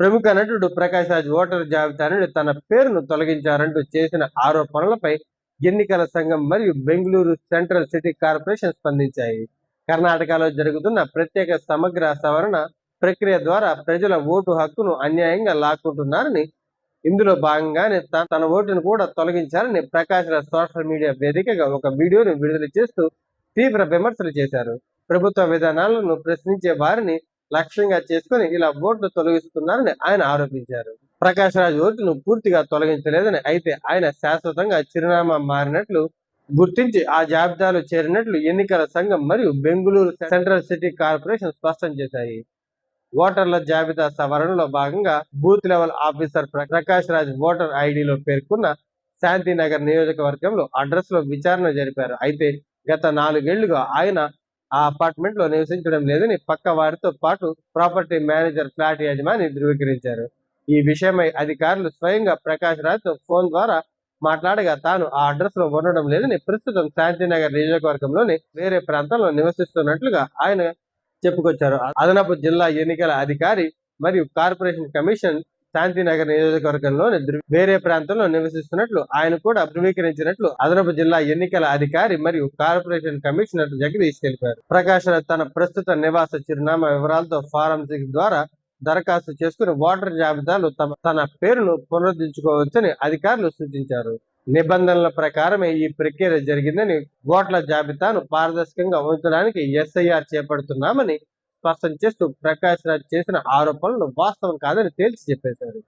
ప్రముఖ నటుడు ప్రకాష్ రాజ్ ఓటరు జాబితా నుండి తన పేరును తొలగించారంటూ చేసిన ఆరోపణలపై ఎన్నికల సంఘం మరియు బెంగళూరు సెంట్రల్ సిటీ కార్పొరేషన్ స్పందించాయి. కర్ణాటకలో జరుగుతున్న ప్రత్యేక సమగ్ర సవరణ ప్రక్రియ ద్వారా ప్రజల ఓటు హక్కును అన్యాయంగా లాక్కుంటున్నారని, ఇందులో భాగంగానే తన ఓటును కూడా తొలగించారని ప్రకాష్ రాజ్ సోషల్ మీడియా వేదికగా ఒక వీడియోను విడుదల చేస్తూ తీవ్ర విమర్శలు చేశారు. ప్రభుత్వ విధానాలను ప్రశ్నించే వారిని లక్ష్యంగా చేసుకుని ఇలా ఓట్లు తొలగిస్తున్నారని ఆయన ఆరోపించారు. ప్రకాష్ రాజ్ ఓటును పూర్తిగా తొలగించలేదని, అయితే ఆయన శాశ్వతంగా చిరునామా మారినట్లు గుర్తించి ఆ జాబితాలో చేరినట్లు ఎన్నికల సంఘం మరియు బెంగళూరు సెంట్రల్ సిటీ కార్పొరేషన్ స్పష్టం చేశాయి. ఓటర్ల జాబితా సవరణలో భాగంగా booth level officer Prakash Raj voter ఐడిలో పేర్కొన్న శాంతినగర్ నియోజకవర్గంలో అడ్రస్ లో విచారణ జరిపారు. అయితే గత 4 ఏళ్లుగా ఆయన ఆ అపార్ట్మెంట్ లో నివసించడం లేదని పక్క వారితో పాటు ప్రాపర్టీ మేనేజర్ ఫ్లాట్ యజమాని ధృవీకరించారు. ఈ విషయమై అధికారులు స్వయంగా ప్రకాష్ రాజ్ తో ఫోన్ ద్వారా మాట్లాడగా తాను ఆ అడ్రస్ లో ఉండడం లేదని, ప్రస్తుతం శాంతినగర్ నియోజకవర్గంలోని వేరే ప్రాంతంలో నివసిస్తున్నట్లుగా ఆయన చెప్పుకొచ్చారు. అదనపు జిల్లా ఎన్నికల అధికారి మరియు కార్పొరేషన్ కమిషన్ శాంతినగర్ నియోజకవర్గంలోని వేరే ప్రాంతంలో నివసిస్తున్నట్లు ఆయన కూడా ధృవీకరించినట్లు అదనపు జిల్లా ఎన్నికల అధికారి మరియు కార్పొరేషన్ కమిషనర్ జగదీష్ తెలిపారు. ప్రకాష్ రాజ్ తన ప్రస్తుత నివాస చిరునామా వివరాలతో ఫారం 6 ద్వారా దరఖాస్తు చేసుకుని ఓటర్ జాబితాలో తన పేరును పునరుద్ధరించుకోవచ్చని అధికారులు సూచించారు. నిబంధనల ప్రకారమే ఈ ప్రక్రియ జరిగిందని, ఓట్ల జాబితాను పారదర్శకంగా ఉంచడానికి ఎస్ఐఆర్ చేపడుతున్నామని స్పష్టం చేస్తూ ప్రకాష్ రాజ్ చేసిన ఆరోపణలు వాస్తవం కాదని తేల్చి చెప్పేశారు.